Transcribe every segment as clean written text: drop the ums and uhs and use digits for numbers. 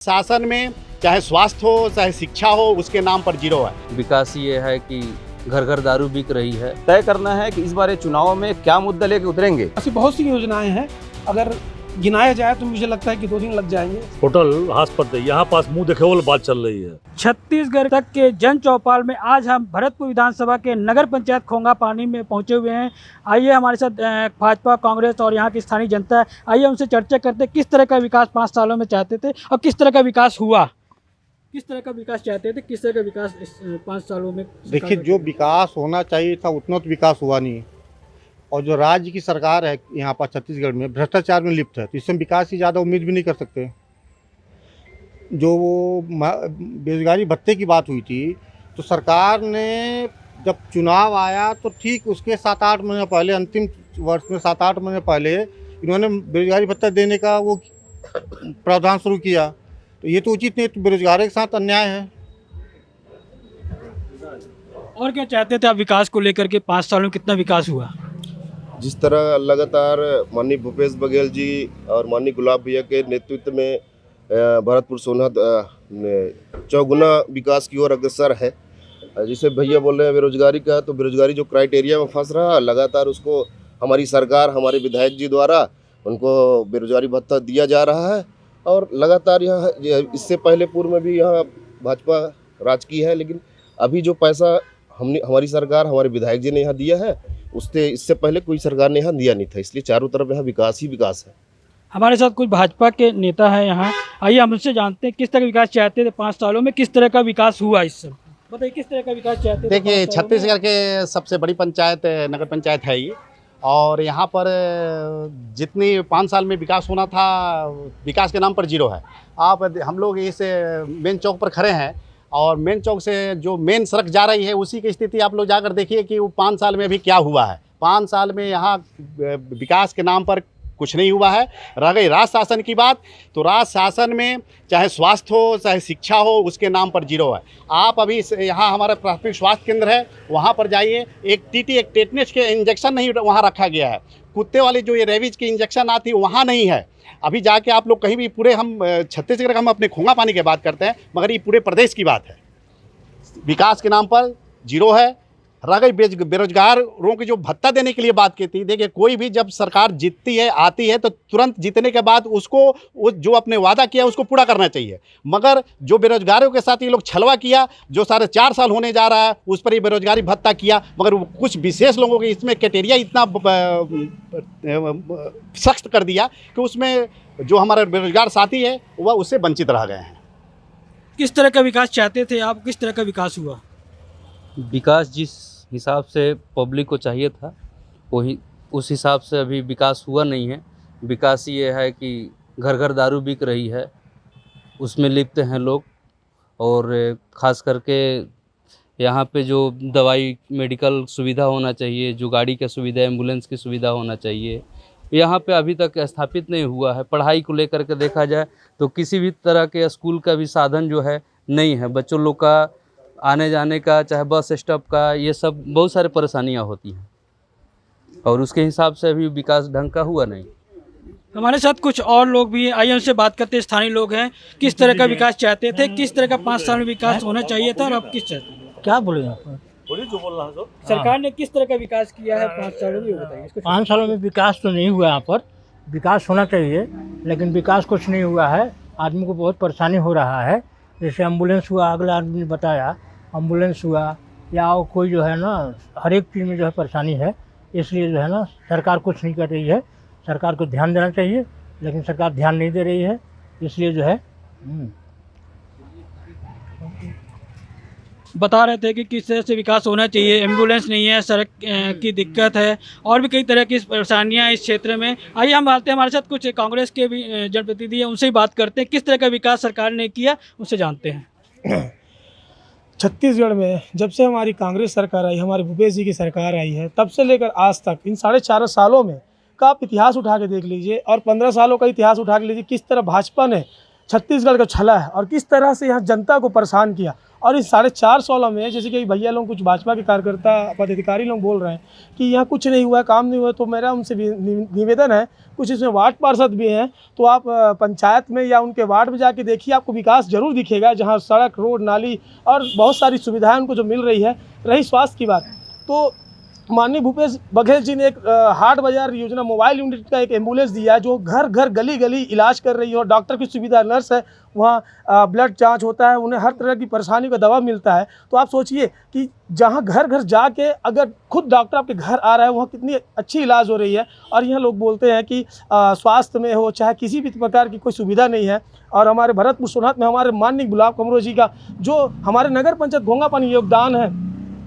शासन में चाहे स्वास्थ्य हो चाहे शिक्षा हो उसके नाम पर जीरो है। विकास ये है कि घर घर दारू बिक रही है। तय करना है कि इस बार चुनाव में क्या मुद्दा लेके उतरेंगे। ऐसी बहुत सी योजनाएं हैं, अगर गिनाया जाए तो मुझे लगता है कि 2 दिन लग जाएंगे। होटल हास्पिटल यहाँ पास मुंह देखे वाली बात चल रही है। छत्तीसगढ़ तक के जन चौपाल में आज हम भरतपुर विधानसभा के नगर पंचायत खोंगा पानी में पहुंचे हुए हैं। आइए हमारे साथ भाजपा, कांग्रेस और यहाँ की स्थानीय जनता है। आइए उनसे चर्चा करते हैं किस तरह का विकास 5 सालों में चाहते थे और किस तरह का विकास हुआ, किस तरह का विकास चाहते थे, किस तरह का विकास इस 5 सालों में। देखिए, जो विकास होना चाहिए था उतना तो विकास हुआ नहीं, और जो राज्य की सरकार है यहाँ पर छत्तीसगढ़ में भ्रष्टाचार में लिप्त है, तो इससे विकास की ज़्यादा उम्मीद भी नहीं कर सकते। जो वो बेरोजगारी भत्ते की बात हुई थी, तो सरकार ने जब चुनाव आया तो ठीक उसके 7-8 महीने पहले, अंतिम वर्ष में 7-8 महीने पहले इन्होंने बेरोजगारी भत्ता देने का वो प्रावधान शुरू किया। तो ये तो उचित नहीं, तो बेरोजगारों के साथ अन्याय है। और क्या चाहते थे आप विकास को लेकर के? 5 सालों में कितना विकास हुआ? जिस तरह लगातार माननीय भूपेश बघेल जी और माननीय गुलाब भैया के नेतृत्व में भरतपुर सोनहत चौगुना विकास की ओर अग्रसर है। जिसे भैया बोल रहे हैं बेरोजगारी का, तो बेरोजगारी जो क्राइटेरिया में फंस रहा है, लगातार उसको हमारी सरकार, हमारे विधायक जी द्वारा उनको बेरोजगारी भत्ता दिया जा रहा है। और लगातार यहाँ इससे पहले पूर्व में भी यहाँ भाजपा राज की है, लेकिन अभी जो पैसा हमारी सरकार, हमारे विधायक जी ने यहाँ दिया है, उससे इससे पहले कोई सरकार ने यहाँ दिया नहीं था। इसलिए चारों तरफ यहाँ विकास ही विकास है। हमारे साथ कुछ भाजपा के नेता हैं यहाँ। आइए हम उनसे जानते हैं किस तरह का विकास चाहते थे 5 सालों में, किस तरह का विकास हुआ इस समय। बताइए किस तरह का विकास चाहते थे? देखिए, छत्तीसगढ़ के सबसे बड़ी पंचायत नगर पंचायत है ये, और यहाँ पर जितनी 5 साल में विकास होना था, विकास के नाम पर जीरो है। आप हम लोग इस मेन चौक पर खड़े हैं, और मेन चौक से जो मेन सड़क जा रही है उसी की स्थिति आप लोग जाकर देखिए कि वो 5 साल में अभी क्या हुआ है। 5 साल में यहाँ विकास के नाम पर कुछ नहीं हुआ है। रह गई राज शासन की बात, तो राज शासन में चाहे स्वास्थ्य हो चाहे शिक्षा हो उसके नाम पर जीरो है। आप अभी यहाँ हमारा प्राथमिक स्वास्थ्य केंद्र है, वहाँ पर जाइए, एक टीटी, एक टेटनेस के इंजेक्शन नहीं वहाँ रखा गया है। कुत्ते वाली जो ये रेबीज की इंजेक्शन आती है वहाँ नहीं है। अभी जाके आप लोग कहीं भी, पूरे हम छत्तीसगढ़ हम अपने खोंगा पानी की बात करते हैं, मगर ये पूरे प्रदेश की बात है। विकास के नाम पर जीरो है। रह गई बेरोजगारों की जो भत्ता देने के लिए बात की थी, देखिए कोई भी जब सरकार जीतती है, आती है, तो तुरंत जीतने के बाद उसको जो अपने वादा किया उसको पूरा करना चाहिए। मगर जो बेरोजगारों के साथ ये लोग छलवा किया, जो 4.5 साल होने जा रहा है उस पर ये बेरोजगारी भत्ता किया, मगर कुछ विशेष लोगों के इसमें क्राइटेरिया इतना सख्त कर दिया कि उसमें जो हमारे बेरोजगार साथी है वह उससे वंचित रह गए हैं। किस तरह का विकास चाहते थे आप? किस तरह का विकास हुआ? विकास जिस हिसाब से पब्लिक को चाहिए था वही उस हिसाब से अभी विकास हुआ नहीं है। विकास ये है कि घर घर दारू बिक रही है, उसमें लिप्त हैं लोग। और ख़ास करके यहाँ पे जो दवाई मेडिकल सुविधा होना चाहिए, जो गाड़ी की सुविधा, एम्बुलेंस की सुविधा होना चाहिए, यहाँ पे अभी तक स्थापित नहीं हुआ है। पढ़ाई को लेकर के देखा जाए तो किसी भी तरह के स्कूल का भी साधन जो है नहीं है। बच्चों लोग का आने जाने का, चाहे बस स्टॉप का, ये सब बहुत सारे परेशानियाँ होती हैं, और उसके हिसाब से अभी विकास ढंग का हुआ नहीं। हमारे साथ कुछ और लोग भी हैं, आइए उनसे बात करते हैं। स्थानीय लोग हैं, किस तरह का विकास चाहते थे, किस तरह का 5 साल में विकास होना चाहिए था, और आप किस चाहते हैं? क्या बोले यहाँ पर? जो बोल रहा है सरकार ने किस तरह का विकास किया है 5 सालों में, ये बताइए। 5 सालों में विकास तो नहीं हुआ, यहाँ पर विकास होना चाहिए लेकिन विकास कुछ नहीं हुआ है। आदमी को बहुत परेशानी हो रहा है। जैसे एम्बुलेंस हुआ, अगला आदमी ने बताया, एम्बुलेंस हुआ या कोई जो है ना, हर एक चीज़ में जो है परेशानी है। इसलिए जो है ना, सरकार कुछ नहीं कर रही है। सरकार को ध्यान देना चाहिए, लेकिन सरकार ध्यान नहीं दे रही है। इसलिए जो है बता रहे थे कि किस तरह से विकास होना चाहिए। एम्बुलेंस नहीं है, सड़क की दिक्कत है, और भी कई तरह की परेशानियां इस क्षेत्र में। आइए हम बात हैं, हमारे साथ कुछ कांग्रेस के भी जनप्रतिनिधि हैं, उनसे ही बात करते हैं किस तरह का विकास सरकार ने किया, उनसे जानते हैं। छत्तीसगढ़ में जब से हमारी कांग्रेस सरकार आई, हमारे भूपेश जी की सरकार आई है, तब से लेकर आज तक इन 4.5 सालों में का आप इतिहास उठा के देख लीजिए, और 15 सालों का इतिहास उठा के लीजिए, किस तरह भाजपा ने छत्तीसगढ़ को छला है और किस तरह से यहाँ जनता को परेशान किया। और इस 4.5 सालों में जैसे कि भैया लोग कुछ भाजपा के कार्यकर्ता पदाधिकारी लोग बोल रहे हैं कि यहाँ कुछ नहीं हुआ, काम नहीं हुआ, तो मेरा उनसे निवेदन है, कुछ इसमें वार्ड पार्षद भी हैं, तो आप पंचायत में या उनके वार्ड में जाके देखिए, आपको विकास जरूर दिखेगा, जहाँ सड़क, रोड, नाली और बहुत सारी सुविधाएं उनको जो मिल रही है। रही स्वास्थ्य की बात, तो माननीय भूपेश बघेल जी ने एक हाट बाजार योजना, मोबाइल यूनिट का एक एम्बुलेंस दिया है जो घर घर गली गली इलाज कर रही है, और डॉक्टर की सुविधा, नर्स है, वहाँ ब्लड जांच होता है, उन्हें हर तरह की परेशानी का दवा मिलता है। तो आप सोचिए कि जहाँ घर घर जाके अगर खुद डॉक्टर आपके घर आ रहा है, वहाँ कितनी अच्छी इलाज हो रही है। और यहाँ लोग बोलते हैं कि स्वास्थ्य में हो चाहे किसी भी प्रकार की कोई सुविधा नहीं है। और हमारे भरतपुर सोनहत में हमारे माननीय गुलाब कमरो जी का जो हमारे नगर पंचायत घोंगापानी योगदान है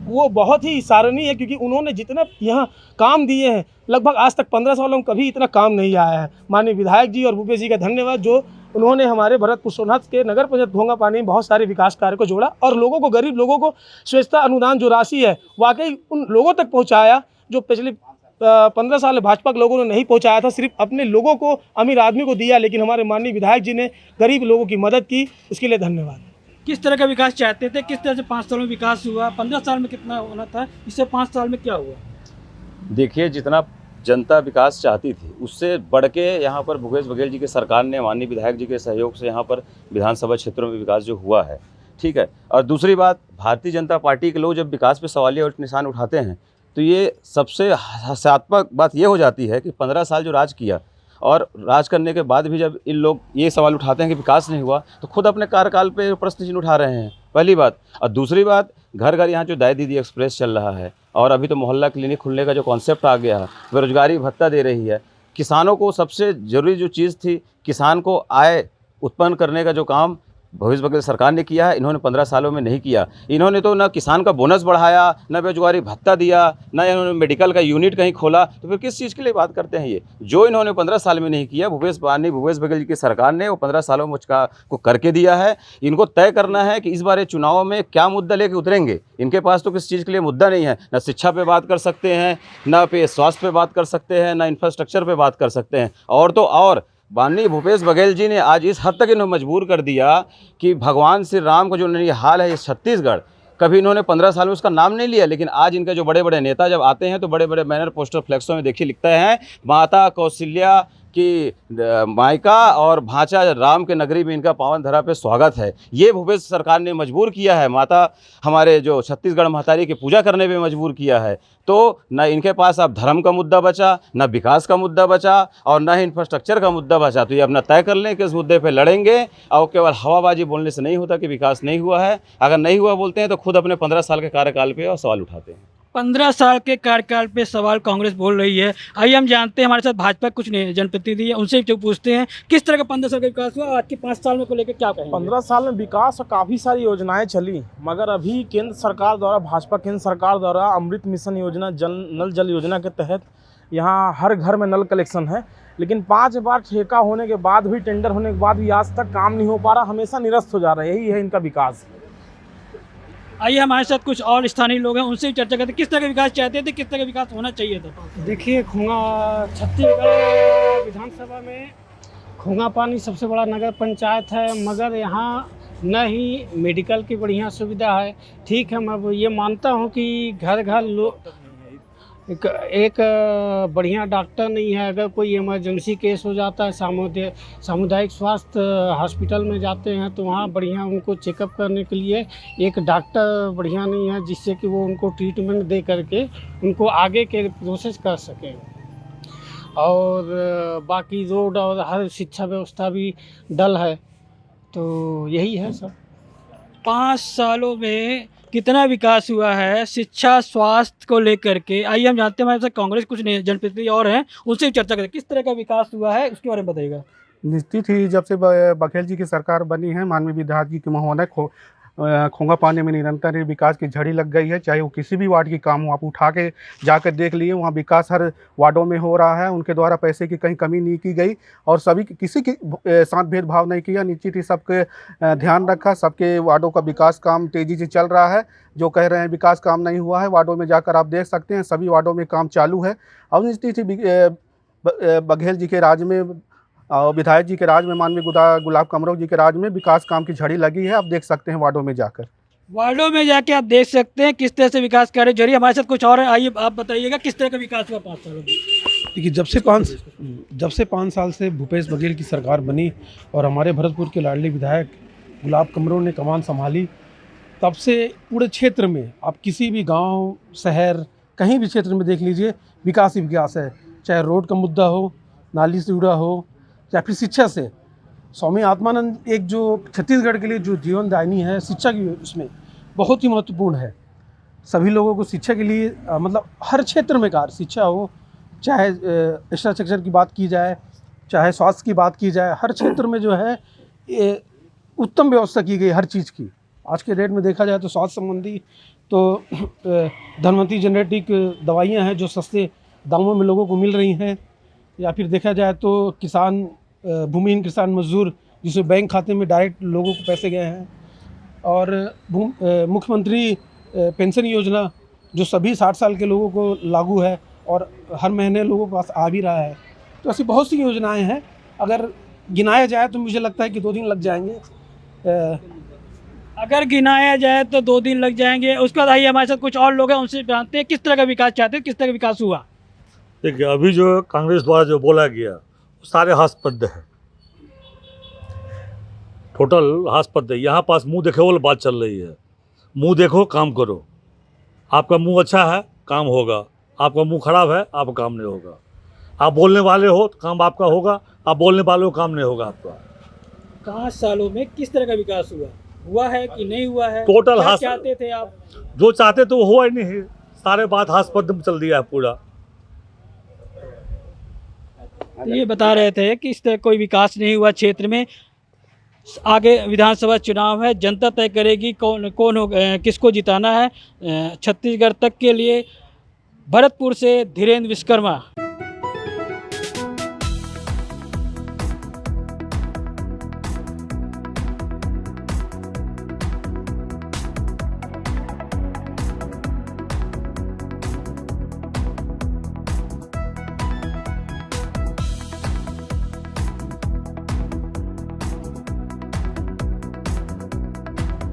वो बहुत ही सराहनीय है, क्योंकि उन्होंने जितना यहाँ काम दिए हैं, लगभग आज तक 15 सालों में कभी इतना काम नहीं आया है। माननीय विधायक जी और भूपेश जी का धन्यवाद, जो उन्होंने हमारे भरतपुर सोनहत के नगर पंचायत घोंगापानी में बहुत सारे विकास कार्य को जोड़ा और लोगों को, गरीब लोगों को स्वच्छता अनुदान जो राशि है वाकई उन लोगों तक पहुँचाया जो पिछले 15 साल भाजपा के लोगों ने नहीं पहुँचाया था। सिर्फ अपने लोगों को, अमीर आदमी को दिया, लेकिन हमारे माननीय विधायक जी ने गरीब लोगों की मदद की, इसके लिए धन्यवाद। किस तरह का विकास चाहते थे, किस तरह से 5 सालों में विकास हुआ, 15 साल में कितना होना था, इससे 5 साल में क्या हुआ? देखिए, जितना जनता विकास चाहती थी उससे बढ़ के यहाँ पर भूपेश बघेल जी के सरकार ने, माननीय विधायक जी के सहयोग से यहाँ पर विधानसभा क्षेत्रों में विकास जो हुआ है, ठीक है। और दूसरी बात, भारतीय जनता पार्टी के लोग जब विकास पे सवालिया और निशान उठाते हैं तो ये सबसे हास्यास्पद बात ये हो जाती है कि 15 साल जो राज किया और राज करने के बाद भी जब इन लोग ये सवाल उठाते हैं कि विकास नहीं हुआ, तो खुद अपने कार्यकाल पे प्रश्न चिन्ह उठा रहे हैं, पहली बात। और दूसरी बात, घर घर यहाँ जो दाई दीदी एक्सप्रेस चल रहा है और अभी तो मोहल्ला क्लिनिक खुलने का जो कॉन्सेप्ट आ गया है, बेरोजगारी भत्ता दे रही है, किसानों को सबसे ज़रूरी जो चीज़ थी, किसान को आय उत्पन्न करने का जो काम भूपेश बघेल सरकार ने किया है, इन्होंने 15 सालों में नहीं किया। इन्होंने तो ना किसान का बोनस बढ़ाया, ना बेरोजगारी भत्ता दिया, ना इन्होंने मेडिकल का यूनिट कहीं खोला, तो फिर किस चीज़ के लिए बात करते हैं ये? जो इन्होंने 15 साल में नहीं किया, भूपेश बघेल जी की सरकार ने वो 15 सालों में उसका को करके दिया है। इनको तय करना है कि इस बार चुनाव में क्या मुद्दा लेके उतरेंगे। इनके पास तो किस चीज़ के लिए मुद्दा नहीं है, ना शिक्षा पे बात कर सकते हैं, ना पे स्वास्थ्य पे बात कर सकते हैं, ना इंफ्रास्ट्रक्चर पे बात कर सकते हैं। और तो और माननीय भूपेश बघेल जी ने आज इस हद तक इन्हें मजबूर कर दिया कि भगवान श्री राम का जो ये हाल है, ये छत्तीसगढ़, कभी इन्होंने 15 साल में उसका नाम नहीं लिया, लेकिन आज इनके जो बड़े बड़े नेता जब आते हैं तो बड़े बड़े बैनर, पोस्टर, फ्लैक्सों में देखिए लिखते हैं माता कौशल्या की मायका और भांचा राम के नगरी में इनका पावन धरा पे स्वागत है। ये भूपेश सरकार ने मजबूर किया है, माता हमारे जो छत्तीसगढ़ महतारी की पूजा करने पे मजबूर किया है। तो न इनके पास अब धर्म का मुद्दा बचा, न विकास का मुद्दा बचा और न ही इंफ्रास्ट्रक्चर का मुद्दा बचा। तो ये अपना तय कर लें कि इस मुद्दे पे लड़ेंगे, और केवल हवाबाजी बोलने से नहीं होता कि विकास नहीं हुआ है। अगर नहीं हुआ बोलते हैं तो खुद अपने 15 साल के कार्यकाल पे और सवाल उठाते हैं। 15 साल के कार्यकाल पे सवाल कांग्रेस बोल रही है। आइए हम जानते हैं, हमारे साथ भाजपा कुछ जनप्रतिनिधि है, उनसे जो पूछते हैं किस तरह का 15 साल का विकास हुआ, आज के 5 साल में को लेकर क्या कहेंगे? 15 साल में विकास और काफ़ी सारी योजनाएं चली, मगर अभी केंद्र सरकार द्वारा, भाजपा केंद्र सरकार द्वारा अमृत मिशन योजना, नल जल योजना के तहत यहाँ हर घर में नल कलेक्शन है, लेकिन 5 बार ठेका होने के बाद भी, टेंडर होने के बाद भी आज तक काम नहीं हो पा रहा, हमेशा निरस्त हो जा रहा है। यही है इनका विकास। आइए हमारे साथ कुछ और स्थानीय लोग हैं, उनसे भी चर्चा करते हैं किस तरह का विकास चाहते थे, किस तरह का विकास होना चाहिए था। देखिए, छत्तीसगढ़ विधानसभा में घोंगापानी सबसे बड़ा नगर पंचायत है, मगर यहाँ न ही मेडिकल की बढ़िया सुविधा है। ठीक है, मैं ये मानता हूँ कि घर घर एक बढ़िया डॉक्टर नहीं है। अगर कोई इमरजेंसी केस हो जाता है, सामुदायिक स्वास्थ्य हॉस्पिटल में जाते हैं तो वहाँ बढ़िया उनको चेकअप करने के लिए एक डॉक्टर बढ़िया नहीं है, जिससे कि वो उनको ट्रीटमेंट दे करके उनको आगे के प्रोसेस कर सकें। और बाकी रोड और हर शिक्षा व्यवस्था भी डल है। तो यही है सब। 5 सालों में कितना विकास हुआ है शिक्षा स्वास्थ्य को लेकर के? आइए हम जानते हैं, हमारे साथ कांग्रेस कुछ जनप्रतिनिधि और हैं, उनसे भी चर्चा करें किस तरह का विकास हुआ है, उसके बारे में बताइएगा। निश्चित ही जब से बघेल जी की सरकार बनी है, माननीय विधायक जी के महोदय घोंगापानी में निरंतर विकास की झड़ी लग गई है। चाहे वो किसी भी वार्ड की काम हो, आप उठा के जाकर देख लिए, वहाँ विकास हर वार्डों में हो रहा है। उनके द्वारा पैसे की कहीं कमी नहीं की गई और सभी किसी के साथ भेदभाव नहीं किया। निश्चित ही सबके ध्यान रखा, सबके वार्डों का विकास काम तेज़ी से चल रहा है। जो कह रहे हैं विकास काम नहीं हुआ है, वार्डों में जाकर आप देख सकते हैं, सभी वार्डों में काम चालू है। और निश्चित ही बघेल जी के राज में और विधायक जी के राज में, माननीय गुलाब कमरो जी के राज में विकास काम की झड़ी लगी है। आप देख सकते हैं वार्डों में जाकर। वार्डों में जाके आप देख सकते हैं किस तरह से विकास कार्य जारी है। हमारे साथ कुछ और है, आइए आप बताइएगा किस तरह का विकास हुआ 5 सालों में। देखिए जब से 5 साल से भूपेश बघेल की सरकार बनी और हमारे भरतपुर के लाडले विधायक गुलाब कमरों ने कमान संभाली, तब से पूरे क्षेत्र में आप किसी भी गांव शहर कहीं भी क्षेत्र में देख लीजिए विकास ही विकास है। चाहे रोड का मुद्दा हो, नाली से जुड़ा हो, या फिर शिक्षा से। स्वामी आत्मानंद एक जो छत्तीसगढ़ के लिए जो जीवनदायिनी है शिक्षा की, उसमें बहुत ही महत्वपूर्ण है। सभी लोगों को शिक्षा के लिए मतलब हर क्षेत्र में कार्य, शिक्षा हो, चाहे इंफ्रास्ट्रक्चर की बात की जाए, चाहे स्वास्थ्य की बात की जाए, हर क्षेत्र में जो है ये उत्तम व्यवस्था की गई हर चीज़ की। आज के डेट में देखा जाए तो स्वास्थ्य संबंधी तो धनवंतरी जेनेटिक दवाइयाँ हैं जो सस्ते दामों में लोगों को मिल रही हैं, या फिर देखा जाए तो किसान भूमिहीन किसान मजदूर जिसे बैंक खाते में डायरेक्ट लोगों को पैसे गए हैं, और मुख्यमंत्री पेंशन योजना जो सभी 60 साल के लोगों को लागू है और हर महीने लोगों के पास आ भी रहा है। तो ऐसी बहुत सी योजनाएं हैं, अगर गिनाया जाए तो मुझे लगता है कि 2 दिन लग जाएंगे। अगर गिनाया जाए तो 2 दिन लग जाएंगे। उसके बाद आइए हमारे साथ कुछ और लोग हैं, उनसे जानते हैं किस तरह का विकास चाहते हैं, किस तरह का विकास हुआ। देखिए अभी जो कांग्रेस द्वारा जो बोला गया वो सारे हास्पद है, टोटल हास्पद है। यहाँ पास मुंह देखे वाली बात चल रही है। मुंह देखो काम करो। आपका मुंह अच्छा है काम होगा, आपका मुंह खराब है आपका काम नहीं होगा। आप बोलने वाले हो तो काम आपका होगा, आप बोलने वाले हो काम नहीं होगा आपका। 5 सालों में किस तरह का विकास हुआ है कि नहीं हुआ है? टोटल क्या चाहते थे आप? जो चाहते तो वो हुआ ही नहीं, सारे बात हास्पद में चल दिया है पूरा। तो ये बता रहे थे कि इस तरह कोई विकास नहीं हुआ क्षेत्र में। आगे विधानसभा चुनाव है, जनता तय करेगी कौन हो, किसको जिताना है। छत्तीसगढ़ तक के लिए भरतपुर से धीरेन्द्र विश्वकर्मा।